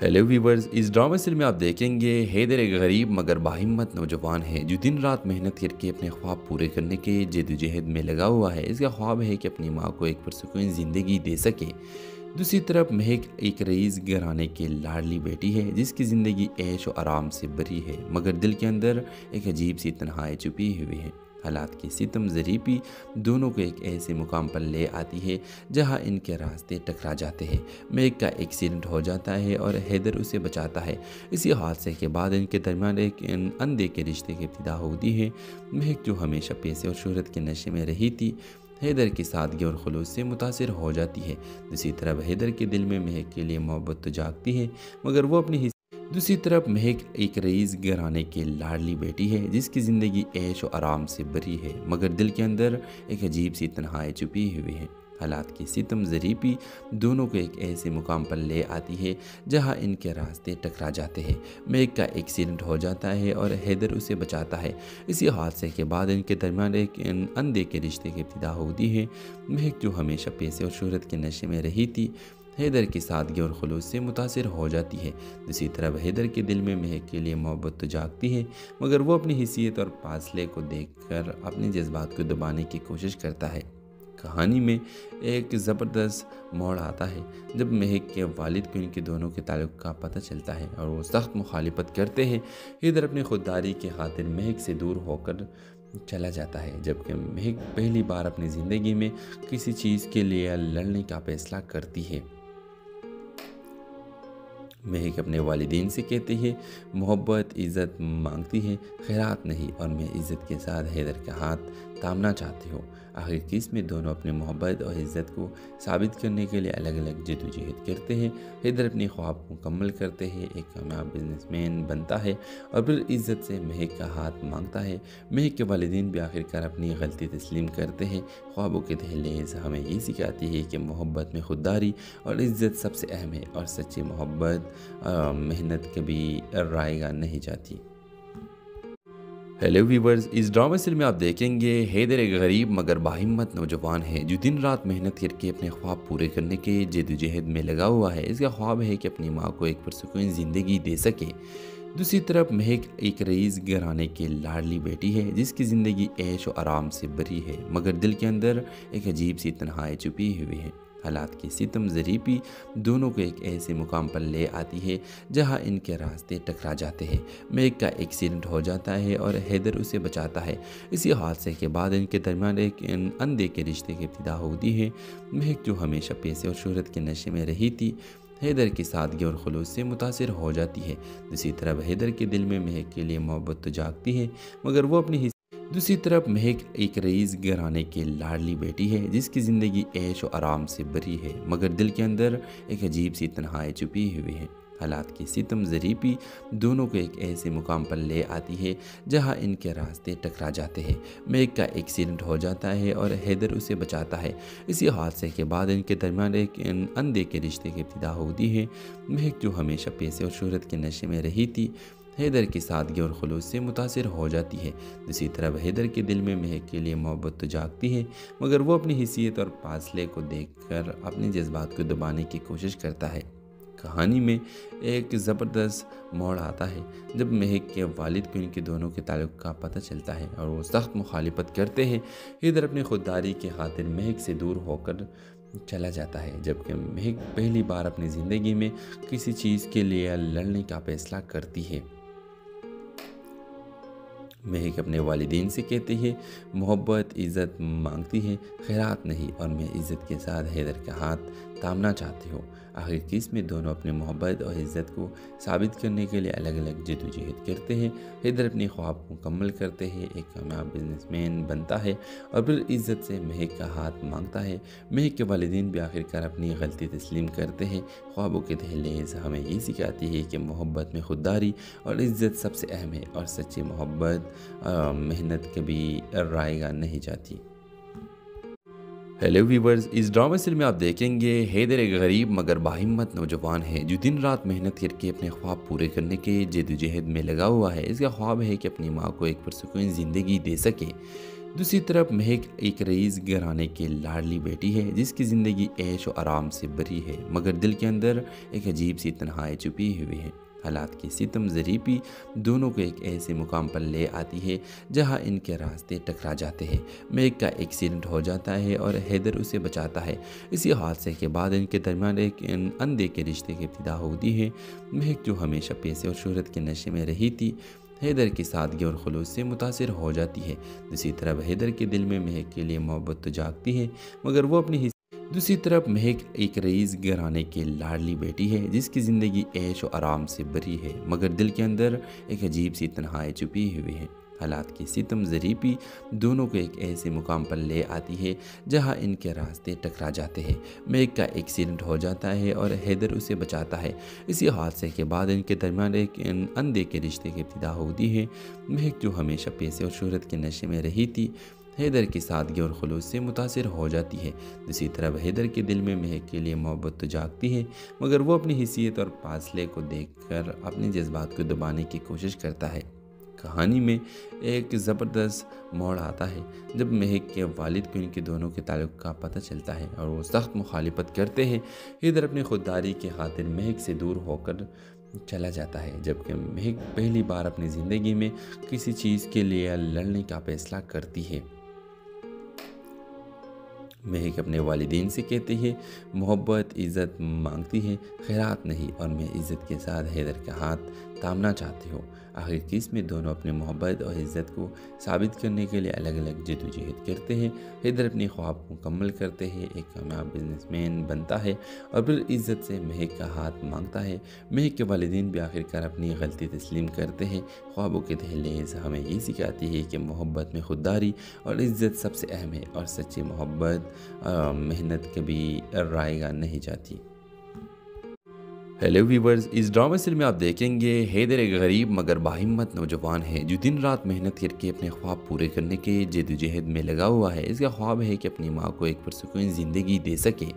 हेलो व्यूवर्स, इस ड्रामा सीरियल में आप देखेंगे हैदर एक गरीब मगर बाहिम्मत नौजवान है जो दिन रात मेहनत करके अपने ख्वाब पूरे करने के जद्दोजहद में लगा हुआ है। इसका ख्वाब है कि अपनी माँ को एक पुरसुकून ज़िंदगी दे सके। दूसरी तरफ महक एक रईस घराने की लाडली बेटी है जिसकी ज़िंदगी ऐश और आराम से भरी है, मगर दिल के अंदर एक अजीब सी तन्हाई छुपी हुई है। हालात की सितम ज़रीबी दोनों को एक ऐसे मुकाम पर ले आती है जहां इनके रास्ते टकरा जाते हैं। महक का एक्सीडेंट हो जाता है और हैदर उसे बचाता है। इसी हादसे के बाद इनके दरमियान एक अंधे के रिश्ते की इब्तिदा होती है। महक जो हमेशा पैसे और शोहरत के नशे में रही थी, हैदर की सादगी और खुलूस से मुतासिर हो जाती है। दूसरी तरफ हैदर के दिल में महक के लिए मोहब्बत तो जागती है, मगर वो अपनी दूसरी तरफ महक एक रईस घराने की लाडली बेटी है जिसकी ज़िंदगी ऐश और आराम से भरी है, मगर दिल के अंदर एक अजीब सी तन्हाई छुपी हुई है। हालात की सितम ज़रीबी दोनों को एक ऐसे मुकाम पर ले आती है जहां इनके रास्ते टकरा जाते हैं। महक का एक्सीडेंट हो जाता है और हैदर उसे बचाता है। इसी हादसे के बाद इनके दरमियान एक अंधे के रिश्ते की इब्तिदा होती है। महक जो हमेशा पैसे और शोहरत के नशे में रही थी, हैदर की सादगी और खुलूस से मुतासिर हो जाती है। दूसरी तरफ हैदर के दिल में महक के लिए मोहब्बत तो जागती है, मगर वो अपनी हैसियत और फासले को देखकर अपने जज्बात को दबाने की कोशिश करता है। कहानी में एक ज़बरदस्त मोड़ आता है जब महक के वालिद को इनके दोनों के ताल्लुक़ का पता चलता है और वो सख्त मुखालिफत करते हैं। हैदर अपनी खुददारी की खातिर महक से दूर होकर चला जाता है, जबकि महक पहली बार अपनी ज़िंदगी में किसी चीज़ के लिए लड़ने का फैसला करती है। महक अपने वालिदैन से कहती है मोहब्बत इज़्ज़त मांगती है, खैरात नहीं, और मैं इज़्ज़त के साथ हैदर का हाथ थामना चाहती हूँ। आखिर किस में दोनों अपने मोहब्बत और इज़्ज़त को साबित करने के लिए अलग अलग जद्दोजहद करते हैं। हैदर अपने ख्वाब को मुकम्मल करते हैं, एक कामयाब बिजनेसमैन बनता है और फिर इज़्ज़त से महक का हाथ मांगता है। महक के वालिदैन भी आखिरकार अपनी गलती तस्लीम करते हैं। ख्वाबों के दहलीज हमें ये सिखाती है कि मोहब्बत में खुददारी और इज़्ज़त सबसे अहम है और सच्ची मोहब्बत मेहनत कभी रायगा नहीं जाती। हेलो व्यूवर्स, इस ड्रामा सीरियल में आप देखेंगे हैदर एक गरीब मगर बाहिम्मत नौजवान है जो दिन रात मेहनत करके अपने ख्वाब पूरे करने के जद्दोजहद में लगा हुआ है। इसका ख्वाब है कि अपनी माँ को एक पुरसुकून ज़िंदगी दे सके। दूसरी तरफ महक एक रईस घराने की लाडली बेटी है जिसकी ज़िंदगी ऐश और आराम से भरी है, मगर दिल के अंदर एक अजीब सी तन्हाई छुपी हुई है। हालात की सितम ज़रीबी दोनों को एक ऐसे मुकाम पर ले आती है जहां इनके रास्ते टकरा जाते हैं। महक का एक्सीडेंट हो जाता है और हैदर उसे बचाता है। इसी हादसे के बाद इनके दरमियान एक अंधे के रिश्ते की इब्तिदा होती है। महक जो हमेशा पैसे और शोहरत के नशे में रही थी, हैदर की सादगी और खुलूस से मुतासिर हो जाती है। दूसरी तरफ हैदर के दिल में महक के लिए मोहब्बत तो जागती है, मगर वो अपनी दूसरी तरफ महक एक रईस घराने की लाडली बेटी है जिसकी ज़िंदगी ऐश और आराम से भरी है, मगर दिल के अंदर एक अजीब सी तन्हाई छुपी हुई है। हालात की सितम ज़रीबी दोनों को एक ऐसे मुकाम पर ले आती है जहां इनके रास्ते टकरा जाते हैं। महक का एक्सीडेंट हो जाता है और हैदर उसे बचाता है। इसी हादसे के बाद इनके दरमियान एक अंधे के रिश्ते की इब्तिदा होती है। महक जो हमेशा पैसे और शोहरत के नशे में रही थी, हैदर की सादगी और खुलूस से मुतासिर हो जाती है। दूसरी तरफ हैदर के दिल में महक के लिए मोहब्बत तो जागती है, मगर वो अपनी हैसियत और फासले को देखकर अपने जज्बात को दबाने की कोशिश करता है। कहानी में एक ज़बरदस्त मोड़ आता है जब महक के वालिद को इनके दोनों के ताल्लुक़ का पता चलता है और वो सख्त मुखालिफत करते हैं। हैदर अपनी खुददारी की खातिर महक से दूर होकर चला जाता है, जबकि महक पहली बार अपनी ज़िंदगी में किसी चीज़ के लिए लड़ने का फैसला करती है। महक अपने वालिदैन से कहती है मोहब्बत इज़्ज़त मांगती है, खैरात नहीं, और मैं इज़्ज़त के साथ हैदर का हाथ थामना चाहती हूँ। आखिर किस में दोनों अपने मोहब्बत और इज़्ज़त को साबित करने के लिए अलग अलग जद्दोजहद करते हैं। हैदर अपने ख्वाब को मुकम्मल करते हैं, एक कामयाब बिजनेसमैन बनता है और फिर इज़्ज़त से महक का हाथ मांगता है। महक के वालिदैन भी आखिरकार अपनी गलती तस्लीम करते हैं। ख्वाबों के दहलीज हमें ये सिखाती है कि मोहब्बत में खुददारी और इज़्ज़त सबसे अहम है और सच्ची मोहब्बत मेहनत कभी रायगा नहीं जाती। हेलो व्यूवर्स, इस ड्रामा सीरियल में आप देखेंगे हैदर एक गरीब मगर बाहिम्मत नौजवान है जो दिन रात मेहनत करके अपने ख्वाब पूरे करने के जद्दोजहद में लगा हुआ है। इसका ख्वाब है कि अपनी माँ को एक पुरसुकून ज़िंदगी दे सके। दूसरी तरफ महक एक रईस घराने की लाडली बेटी है जिसकी ज़िंदगी ऐश और आराम से भरी है, मगर दिल के अंदर एक अजीब सी तन्हाई छुपी हुई है। हालात की सितम ज़रीबी दोनों को एक ऐसे मुकाम पर ले आती है जहां इनके रास्ते टकरा जाते हैं। महक का एक्सीडेंट हो जाता है और हैदर उसे बचाता है। इसी हादसे के बाद इनके दरमियान एक अंधे के रिश्ते की इब्तिदा होती है। महक जो हमेशा पैसे और शोहरत के नशे में रही थी, हैदर की सादगी और खुलूस से मुतासिर हो जाती है। दूसरी तरफ हैदर के दिल में महक के लिए मोहब्बत तो जागती है, मगर वो अपनी दूसरी तरफ महक एक रईस घराने की लाडली बेटी है जिसकी ज़िंदगी ऐश और आराम से भरी है, मगर दिल के अंदर एक अजीब सी तन्हाई छुपी हुई है। हालात की सितम ज़रीबी दोनों को एक ऐसे मुकाम पर ले आती है जहां इनके रास्ते टकरा जाते हैं। महक का एक्सीडेंट हो जाता है और हैदर उसे बचाता है। इसी हादसे के बाद इनके दरमियान एक अंधे के रिश्ते की इब्तिदा होती है। महक जो हमेशा पैसे और शोहरत के नशे में रही थी, हैदर की सादगी और खुलूस से मुतासिर हो जाती है। दूसरी तरफ हैदर के दिल में महक के लिए मोहब्बत तो जागती है, मगर वो अपनी हैसियत और फासले को देखकर अपने जज्बात को दबाने की कोशिश करता है। कहानी में एक ज़बरदस्त मोड़ आता है जब महक के वालिद को इनके दोनों के ताल्लुक़ का पता चलता है और वो सख्त मुखालिफत करते हैं। हैदर अपनी खुददारी की खातिर महक से दूर होकर चला जाता है, जबकि महक पहली बार अपनी ज़िंदगी में किसी चीज़ के लिए लड़ने का फैसला करती है। महक अपने वालिदैन से कहती है मोहब्बत इज़्ज़त मांगती है, खैरात नहीं, और मैं इज़्ज़त के साथ हैदर का हाथ थामना चाहती हूँ। आखिर की इसमें दोनों अपने मोहब्बत और इज़्ज़त को साबित करने के लिए अलग अलग जद्दोजहद करते हैं। हैदर अपने ख्वाब को मुकम्मल करते हैं, एक कामयाब बिजनेसमैन बनता है और फिर इज़्ज़त से महक का हाथ मांगता है। महक के वालिदैन भी आखिरकार अपनी गलती तस्लीम करते हैं। ख्वाबों के दहलीज हमें ये सिखाती है कि मोहब्बत में खुददारी और इज़्ज़त सबसे अहम है, और सच्ची मोहब्बत मेहनत कभी रायगा नहीं जाती। हेलो व्यूवर्स, इस ड्रामा सीरियल में आप देखेंगे हैदर एक गरीब मगर बाहिम्मत नौजवान है जो दिन रात मेहनत करके अपने ख्वाब पूरे करने के जद्दोजहद में लगा हुआ है। इसका ख्वाब है कि अपनी माँ को एक पुरसुकून ज़िंदगी दे सके।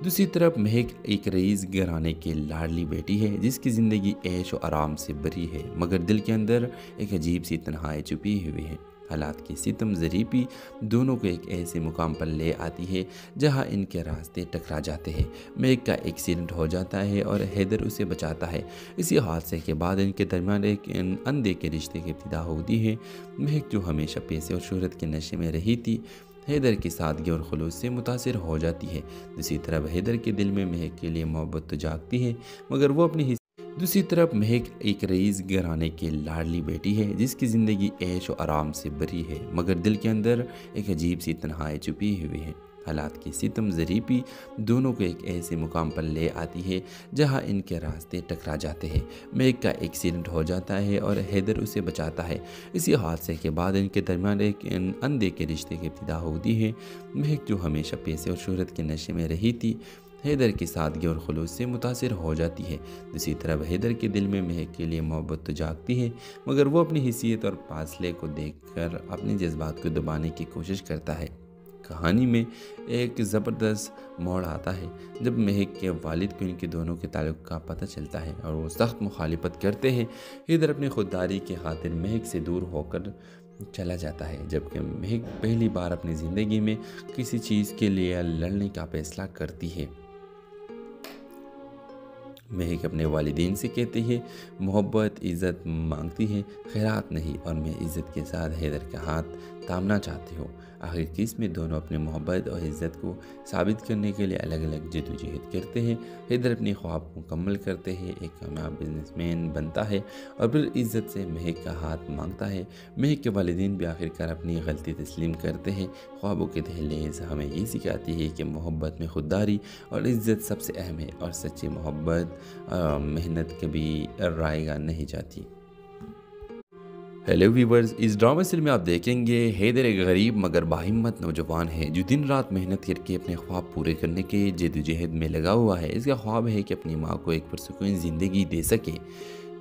दूसरी तरफ महक एक रईस घराने की लाडली बेटी है जिसकी ज़िंदगी ऐश और आराम से भरी है, मगर दिल के अंदर एक अजीब सी तन्हाई छुपी हुई है। हालात की सितम ज़रीबी दोनों को एक ऐसे मुकाम पर ले आती है जहां इनके रास्ते टकरा जाते हैं। महक का एक्सीडेंट हो जाता है और हैदर उसे बचाता है। इसी हादसे के बाद इनके दरमियान एक अंधे के रिश्ते की इब्तिदा होती है। महक जो हमेशा पैसे और शोहरत के नशे में रही थी, हैदर की सादगी और खुलूस से मुतासिर हो जाती है। दूसरी तरफ हैदर के दिल में महक के लिए मोहब्बत तो जागती है, मगर वो अपनी दूसरी तरफ महक एक रईस घराने की लाडली बेटी है जिसकी ज़िंदगी ऐश और आराम से भरी है, मगर दिल के अंदर एक अजीब सी तन्हाई छुपी हुई है। हालात की सितम ज़रीबी दोनों को एक ऐसे मुकाम पर ले आती है जहां इनके रास्ते टकरा जाते हैं। महक का एक्सीडेंट हो जाता है और हैदर उसे बचाता है। इसी हादसे के बाद इनके दरमियान एक अंधे के रिश्ते की इब्तिदा होती है। महक जो हमेशा पैसे और शोहरत के नशे में रही थी, हैदर की सादगी और खुलूस से मुतासिर हो जाती है। दूसरी तरफ हैदर के दिल में महक के लिए मोहब्बत तो जागती है, मगर वो अपनी हैसियत और फासले को देखकर अपने जज्बात को दबाने की कोशिश करता है। कहानी में एक ज़बरदस्त मोड़ आता है जब महक के वालिद को इनके दोनों के ताल्लुक़ का पता चलता है और वो सख्त मुखालिफत करते हैं। हैदर अपनी खुददारी की खातिर महक से दूर होकर चला जाता है, जबकि महक पहली बार अपनी ज़िंदगी में किसी चीज़ के लिए लड़ने का फैसला करती है। महक अपने वालिदैन से कहती है मोहब्बत इज़्ज़त मांगती है, खैरात नहीं, और मैं इज़्ज़त के साथ हैदर का हाथ थामना चाहती हूँ। आखिर की इसमें दोनों अपने मोहब्बत और इज़्ज़त को साबित करने के लिए अलग अलग जद्दोजहद करते हैं। हैदर अपने ख्वाब को मुकम्मल करते हैं, एक कामयाब बिजनेसमैन बनता है और फिर इज़्ज़त से महक का हाथ मांगता है। महक के वालिदैन भी आखिरकार अपनी गलती तस्लीम करते हैं। ख्वाबों के दहलीज हमें ये सिखाती है कि मोहब्बत में खुददारी और इज़्ज़त सबसे अहम है, और सच्ची मोहब्बत मेहनत कभी रायगा नहीं जाती। हेलो व्यूवर्स, इस ड्रामा सीरियल में आप देखेंगे हैदर एक गरीब मगर बाहिम्मत नौजवान है जो दिन रात मेहनत करके अपने ख्वाब पूरे करने के जद्दोजहद में लगा हुआ है। इसका ख्वाब है कि अपनी माँ को एक पुरसुकून ज़िंदगी दे सके।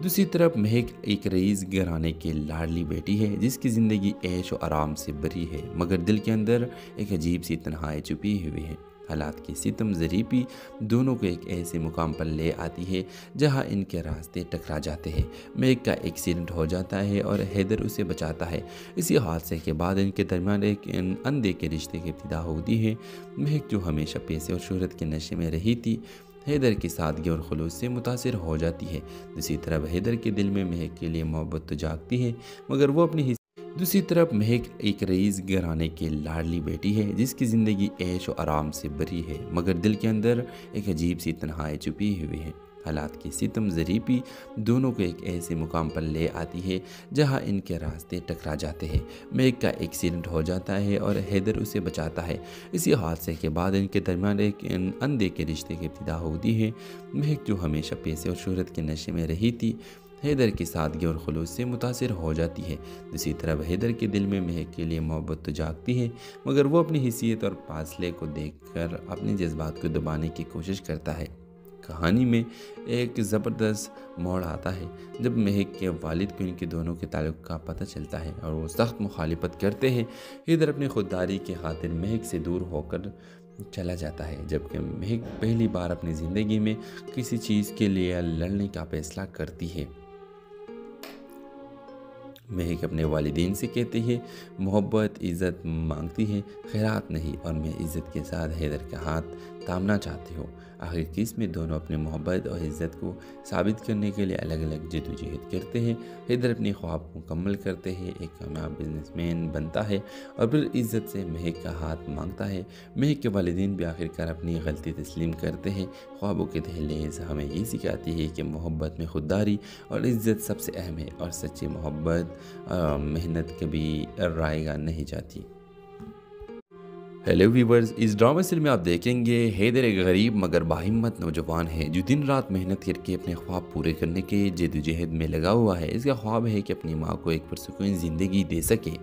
दूसरी तरफ महक एक रईस घराने की लाडली बेटी है जिसकी ज़िंदगी ऐश और आराम से भरी है, मगर दिल के अंदर एक अजीब सी तन्हाई छुपी हुई है। हालात की सितम ज़रीबी दोनों को एक ऐसे मुकाम पर ले आती है जहां इनके रास्ते टकरा जाते हैं। महक का एक्सीडेंट हो जाता है और हैदर उसे बचाता है। इसी हादसे के बाद इनके दरमियान एक अंधे के रिश्ते की इब्तिदा होती है। महक जो हमेशा पैसे और शोहरत के नशे में रही थी, हैदर की सादगी और खुलूस से मुतासिर हो जाती है। दूसरी तरफ हैदर के दिल में महक के लिए मोहब्बत तो जागती है, मगर वो अपनी दूसरी तरफ महक एक रईस घराने की लाडली बेटी है जिसकी ज़िंदगी ऐश और आराम से भरी है, मगर दिल के अंदर एक अजीब सी तन्हाई छुपी हुई है। हालात की सितम ज़रीबी दोनों को एक ऐसे मुकाम पर ले आती है जहां इनके रास्ते टकरा जाते हैं। महक का एक्सीडेंट हो जाता है और हैदर उसे बचाता है। इसी हादसे के बाद इनके दरमियान एक अंधे के रिश्ते की इब्तिदा होती है। महक जो हमेशा पैसे और शोहरत के नशे में रही थी, हैदर की सादगी और खुलूस से मुतासिर हो जाती है। दूसरी तरफ हैदर के दिल में महक के लिए मोहब्बत तो जागती है, मगर वो अपनी हैसियत और फासले को देखकर अपने जज्बात को दबाने की कोशिश करता है। कहानी में एक ज़बरदस्त मोड़ आता है जब महक के वालिद को इनके दोनों के ताल्लुक़ का पता चलता है और वो सख्त मुखालिफत करते हैं। हैदर अपनी खुददारी की खातिर महक से दूर होकर चला जाता है, जबकि महक पहली बार अपनी ज़िंदगी में किसी चीज़ के लिए लड़ने का फैसला करती है। महक अपने वालिदैन से कहती है मोहब्बत इज़्ज़त मांगती है, खैरात नहीं, और मैं इज़्ज़त के साथ हैदर का हाथ थामना चाहते हो। आखिर किस में दोनों अपने मोहब्बत और इज़्ज़त को साबित करने के लिए अलग अलग जद्दोजहद करते हैं। हैदर अपने ख्वाब को मुकम्मल करते हैं, एक कामयाब बिजनेसमैन बनता है और फिर इज़्ज़त से महक का हाथ मांगता है। महक के वालिदैन भी आखिरकार अपनी गलती तस्लीम करते हैं। ख्वाबों के दहलीज हमें ये सिखाती है कि मोहब्बत में खुददारी और इज़्ज़त सबसे अहम है और सच्ची मोहब्बत मेहनत कभी रायगा नहीं जाती। हेलो व्यूवर्स, इस ड्रामा सीरियल में आप देखेंगे हैदर एक गरीब मगर बाहिम्मत नौजवान है जो दिन रात मेहनत करके अपने ख्वाब पूरे करने के जद्दोजहद में लगा हुआ है। इसका ख्वाब है कि अपनी माँ को एक पुरसुकून ज़िंदगी दे सके।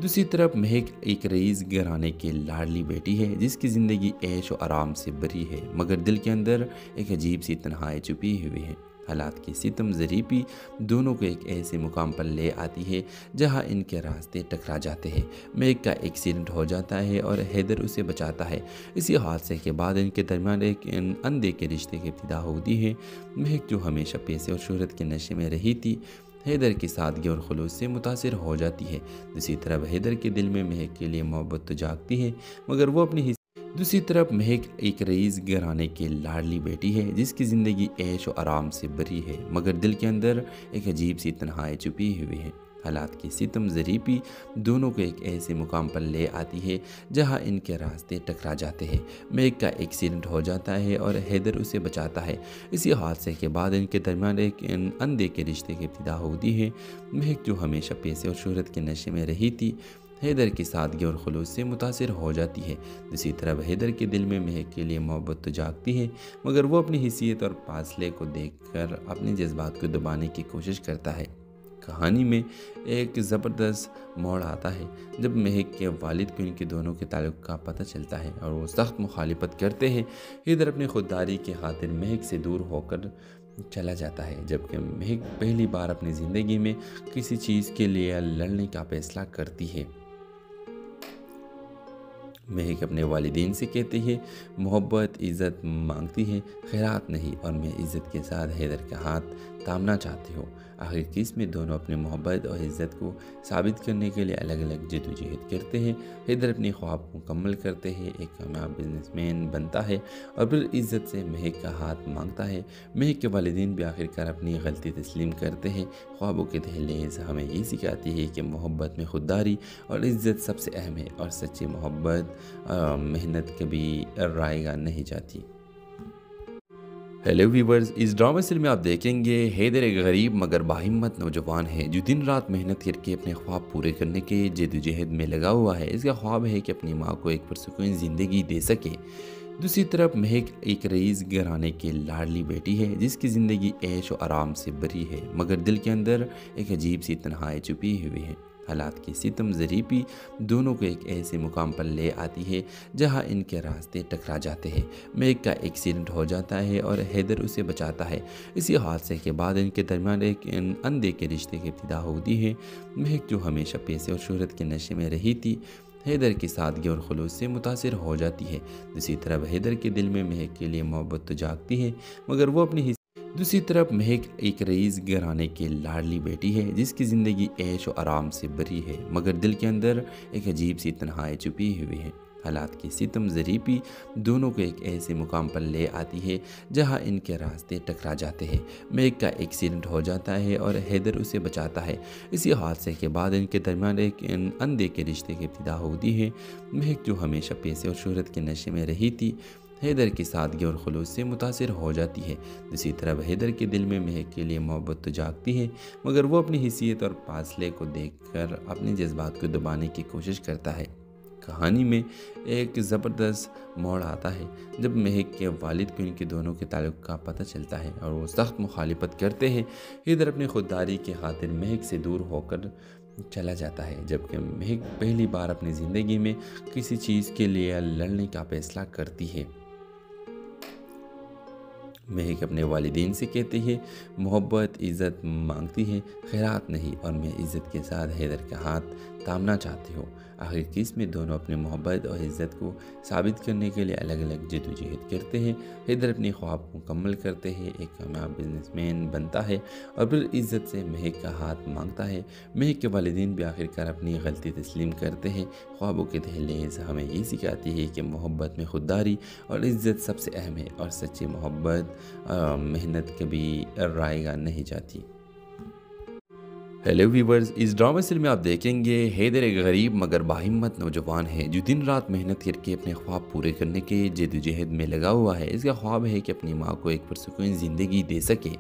दूसरी तरफ महक एक रईस घराने की लाडली बेटी है जिसकी ज़िंदगी ऐश और आराम से भरी है, मगर दिल के अंदर एक अजीब सी तन्हाई छुपी हुई है। हालात की सितम ज़रीबी दोनों को एक ऐसे मुकाम पर ले आती है जहां इनके रास्ते टकरा जाते हैं। महक का एक्सीडेंट हो जाता है और हैदर उसे बचाता है। इसी हादसे के बाद इनके दरमियान एक अंधे के रिश्ते की इब्तिदा होती है। महक जो हमेशा पैसे और शोहरत के नशे में रही थी, हैदर की सादगी और खुलूस से मुतासिर हो जाती है। दूसरी तरफ हैदर के दिल में महक के लिए मोहब्बत तो जागती है, मगर वो अपनी दूसरी तरफ महक एक रईस घराने की लाडली बेटी है जिसकी ज़िंदगी ऐश और आराम से भरी है, मगर दिल के अंदर एक अजीब सी तन्हाई छुपी हुई है। हालात की सितम ज़रीबी दोनों को एक ऐसे मुकाम पर ले आती है जहां इनके रास्ते टकरा जाते हैं। महक का एक्सीडेंट हो जाता है और हैदर उसे बचाता है। इसी हादसे के बाद इनके दरमियान एक अंधे के रिश्ते की इब्तिदा होती है। महक जो हमेशा पैसे और शोहरत के नशे में रही थी, हैदर की सादगी और खुलूस से मुतासिर हो जाती है। दूसरी तरफ हैदर के दिल में महक के लिए मोहब्बत तो जागती है, मगर वो अपनी हैसियत और फासले को देखकर अपने जज्बात को दबाने की कोशिश करता है। कहानी में एक ज़बरदस्त मोड़ आता है जब महक के वालिद को इनके दोनों के ताल्लुक़ का पता चलता है और वो सख्त मुखालिफत करते हैं। हैदर अपनी खुददारी की खातिर महक से दूर होकर चला जाता है, जबकि महक पहली बार अपनी ज़िंदगी में किसी चीज़ के लिए लड़ने का फैसला करती है। महक अपने वालिदैन से कहती है मोहब्बत इज़्ज़त मांगती है, खैरात नहीं, और मैं इज़्ज़त के साथ हैदर का हाथ थामना चाहती हूँ। आखिर किस में दोनों अपने मोहब्बत और इज़्ज़त को साबित करने के लिए अलग अलग जद्दोजहद करते हैं। हैदर अपने ख्वाब को मुकम्मल करते हैं, एक कामयाब बिजनेसमैन बनता है और फिर इज़्ज़त से महक का हाथ मांगता है। महक के वालिदैन भी आखिरकार अपनी गलती तस्लीम करते हैं। ख्वाबों के दहलीज हमें ये सिखाती है कि मोहब्बत में खुददारी और इज़्ज़त सबसे अहम है और सच्ची मोहब्बत मेहनत कभी रायगा नहीं जाती। हेलो व्यूवर्स, इस ड्रामा सीरियल में आप देखेंगे हैदर एक गरीब मगर बाहिम्मत नौजवान है जो दिन रात मेहनत करके अपने ख्वाब पूरे करने के जद्दोजहद में लगा हुआ है। इसका ख्वाब है कि अपनी माँ को एक पुरसुकून ज़िंदगी दे सके। दूसरी तरफ महक एक रईस घराने की लाडली बेटी है जिसकी ज़िंदगी ऐश और आराम से भरी है, मगर दिल के अंदर एक अजीब सी तन्हाई छुपी हुई है। हालात की सितम ज़रीबी दोनों को एक ऐसे मुकाम पर ले आती है जहां इनके रास्ते टकरा जाते हैं। महक का एक्सीडेंट हो जाता है और हैदर उसे बचाता है। इसी हादसे के बाद इनके दरमियान एक अंधे के रिश्ते की इब्तिदा होती है। महक जो हमेशा पैसे और शोहरत के नशे में रही थी, हैदर की सादगी और खुलूस से मुतासिर हो जाती है। दूसरी तरफ हैदर के दिल में महक के लिए मोहब्बत तो जागती है, मगर वो अपनी दूसरी तरफ महक एक रईस घराने की लाडली बेटी है जिसकी ज़िंदगी ऐश और आराम से भरी है, मगर दिल के अंदर एक अजीब सी तन्हाई छुपी हुई है। हालात की सितम ज़रीबी दोनों को एक ऐसे मुकाम पर ले आती है जहां इनके रास्ते टकरा जाते हैं। महक का एक्सीडेंट हो जाता है और हैदर उसे बचाता है। इसी हादसे के बाद इनके दरमियान एक अंधे के रिश्ते की इब्तिदा होती है। महक जो हमेशा पैसे और शोहरत के नशे में रही थी, हैदर की सादगी और खुलूस से मुतासिर हो जाती है। दूसरी तरफ हैदर के दिल में महक के लिए मोहब्बत तो जागती है, मगर वो अपनी हैसियत और फासले को देखकर अपने जज्बात को दबाने की कोशिश करता है। कहानी में एक ज़बरदस्त मोड़ आता है जब महक के वालिद को इनके दोनों के ताल्लुक़ का पता चलता है और वो सख्त मुखालिफत करते हैं। हैदर अपनी खुददारी की खातिर महक से दूर होकर चला जाता है, जबकि महक पहली बार अपनी ज़िंदगी में किसी चीज़ के लिए लड़ने का फैसला करती है। महक अपने वालिदैन से कहती है मोहब्बत इज़्ज़त मांगती है, खैरात नहीं, और मैं इज़्ज़त के साथ हैदर का हाथ थामना चाहते हो। आखिर किस में दोनों अपनी मोहब्बत और इज़्ज़त को साबित करने के लिए अलग अलग जद्दोजहद करते हैं। हैदर अपने ख्वाब को मुकम्मल करते हैं, एक कामयाब बिजनेसमैन बनता है और फिर इज़्ज़त से महक का हाथ मांगता है। महक के वालिदैन भी आखिरकार अपनी गलती तस्लीम करते हैं। ख्वाबों के दहलीज हमें ये सिखाती है कि मोहब्बत में खुददारी और इज़्ज़त सबसे अहम है और सच्ची मोहब्बत मेहनत कभी रायगा नहीं जाती। हेलो व्यूवर्स, इस ड्रामा सीरियल में आप देखेंगे हैदर एक गरीब मगर बाहिम्मत नौजवान है जो दिन रात मेहनत करके अपने ख्वाब पूरे करने के जद्दोजहद में लगा हुआ है। इसका ख्वाब है कि अपनी माँ को एक पुरसुकून ज़िंदगी दे सके।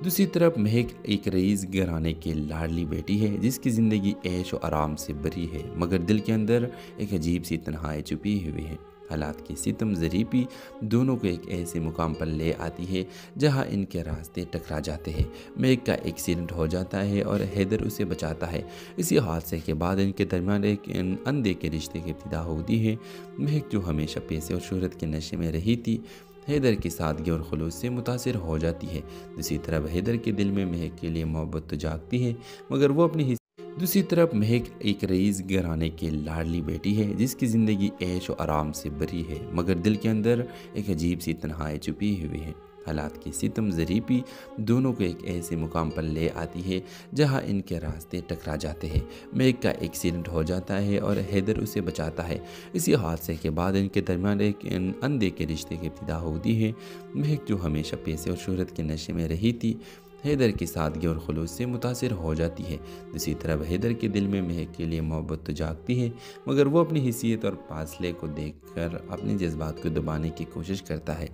दूसरी तरफ महक एक रईस घराने की लाडली बेटी है जिसकी ज़िंदगी ऐश और आराम से भरी है, मगर दिल के अंदर एक अजीब सी तन्हाई छुपी हुई है। हालात की सितम ज़रीबी दोनों को एक ऐसे मुकाम पर ले आती है जहां इनके रास्ते टकरा जाते हैं। महक का एक्सीडेंट हो जाता है और हैदर उसे बचाता है। इसी हादसे के बाद इनके दरमियान एक अंधे के रिश्ते की इब्तिदा होती है। महक जो हमेशा पैसे और शोहरत के नशे में रही थी, हैदर की सादगी और खुलूस से मुतासिर हो जाती है। दूसरी तरफ हैदर के दिल में महक के लिए मोहब्बत तो जागती है, मगर वो अपनी दूसरी तरफ महक एक रईस घराने की लाडली बेटी है जिसकी ज़िंदगी ऐश और आराम से भरी है, मगर दिल के अंदर एक अजीब सी तन्हाई छुपी हुई है। हालात की सितम ज़रीबी दोनों को एक ऐसे मुकाम पर ले आती है जहां इनके रास्ते टकरा जाते हैं। महक का एक्सीडेंट हो जाता है और हैदर उसे बचाता है। इसी हादसे के बाद इनके दरमियान एक अंधे के रिश्ते की इब्तिदा होती है। महक जो हमेशा पैसे और शोहरत के नशे में रही थी, हैदर की सादगी और खुलूस से मुतासिर हो जाती है। दूसरी तरफ हैदर के दिल में महक के लिए मोहब्बत तो जागती है, मगर वो अपनी हैसियत और फासले को देखकर अपने जज्बात को दबाने की कोशिश करता है।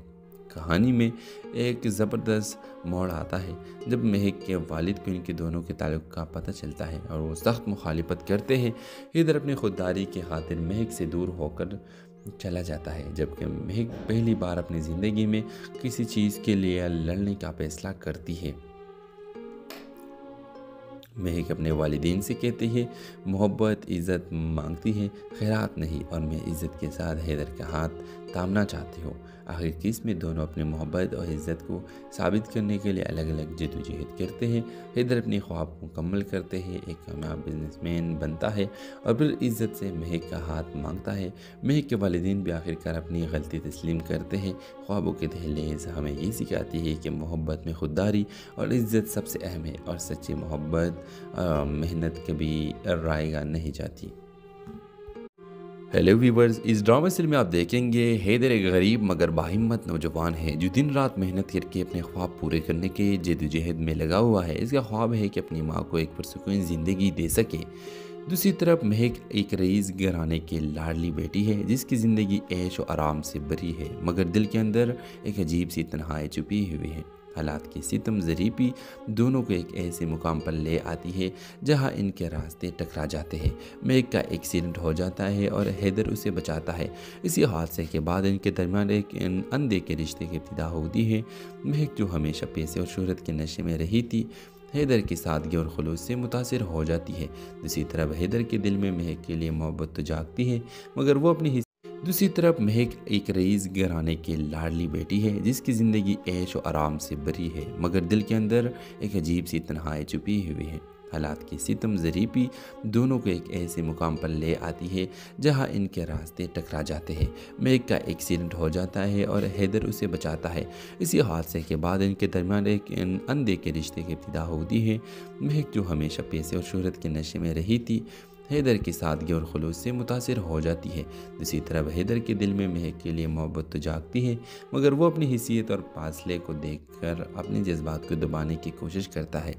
कहानी में एक ज़बरदस्त मोड़ आता है जब महक के वालिद को इनके दोनों के ताल्लुक़ का पता चलता है और वो सख्त मुखालिफत करते हैं। हैदर अपनी खुददारी की खातिर महक से दूर होकर चला जाता है, जबकि महक पहली बार अपनी ज़िंदगी में किसी चीज़ के लिए लड़ने का फैसला करती है। महक अपने वालिदैन से कहती है मोहब्बत इज़्ज़त मांगती है, खैरात नहीं, और मैं इज़्ज़त के साथ हैदर का हाथ थामना चाहती हूँ। आखिर किस में दोनों अपनी मोहब्बत और इज़्ज़त को साबित करने के लिए अलग अलग जद्दोजहद करते हैं। हैदर अपने ख्वाब को मुकम्मल करते हैं, एक कामयाब बिजनेसमैन बनता है और फिर इज़्ज़त से महक का हाथ मांगता है। महक के वालिदैन भी आखिरकार अपनी गलती तस्लीम करते हैं। ख्वाबों के दहलीज हमें ये सिखाती है कि मोहब्बत में खुददारी और इज़्ज़त सबसे अहम है और सच्ची मोहब्बत मेहनत कभी रायगा नहीं जाती। हेलो व्यूवर्स, इस ड्रामा सीरियल में आप देखेंगे हैदर एक गरीब मगर बाहिम्मत नौजवान है जो दिन रात मेहनत करके अपने ख्वाब पूरे करने के जद्दोजहद में लगा हुआ है। इसका ख्वाब है कि अपनी माँ को एक पुरसुकून ज़िंदगी दे सके। दूसरी तरफ महक एक रईस घराने की लाडली बेटी है जिसकी ज़िंदगी ऐश और आराम से भरी है, मगर दिल के अंदर एक अजीब सी तन्हाई छुपी हुई है। हालात की सितम ज़रीबी दोनों को एक ऐसे मुकाम पर ले आती है जहां इनके रास्ते टकरा जाते हैं। महक का एक्सीडेंट हो जाता है और हैदर उसे बचाता है। इसी हादसे के बाद इनके दरमियान एक अंधे के रिश्ते की इब्तिदा होती है। महक जो हमेशा पैसे और शोहरत के नशे में रही थी, हैदर की सादगी और खुलूस से मुतासिर हो जाती है। दूसरी तरफ हैदर के दिल में महक के लिए मोहब्बत तो जागती है, मगर वो अपनी दूसरी तरफ महक एक रईस घराने की लाडली बेटी है जिसकी ज़िंदगी ऐश और आराम से भरी है, मगर दिल के अंदर एक अजीब सी तन्हाई छुपी हुई है। हालात की सितम ज़रीबी दोनों को एक ऐसे मुकाम पर ले आती है जहां इनके रास्ते टकरा जाते हैं। महक का एक्सीडेंट हो जाता है और हैदर उसे बचाता है। इसी हादसे के बाद इनके दरमियान एक अंधे के रिश्ते की इब्तिदा होती है। महक जो हमेशा पैसे और शोहरत के नशे में रही थी, हैदर की सादगी और खुलूस से मुतासिर हो जाती है। दूसरी तरफ हैदर के दिल में महक के लिए मोहब्बत तो जागती है, मगर वो अपनी हैसियत और फासले को देखकर अपने जज्बात को दबाने की कोशिश करता है।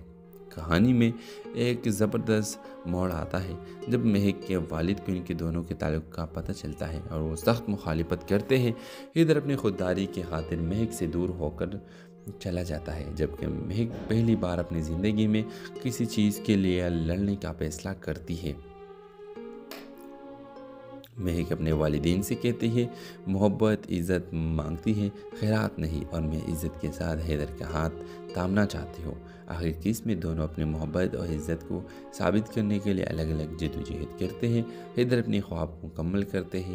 कहानी में एक ज़बरदस्त मोड़ आता है जब महक के वालिद को इनके दोनों के ताल्लुक़ का पता चलता है और वो सख्त मुखालिफत करते हैं। हैदर अपनी खुददारी की खातिर महक से दूर होकर चला जाता है, जबकि महक पहली बार अपनी ज़िंदगी में किसी चीज़ के लिए लड़ने का फैसला करती है। महक अपने वालिदैन से कहती है मोहब्बत इज़्ज़त मांगती है, खैरात नहीं, और मैं इज़्ज़त के साथ हैदर का हाथ थामना चाहती हूँ। आखिर किस में दोनों अपनी मोहब्बत और इज़्ज़त को साबित करने के लिए अलग अलग जद्दोजहद करते हैं। हैदर अपने ख्वाब को मुकम्मल करते हैं।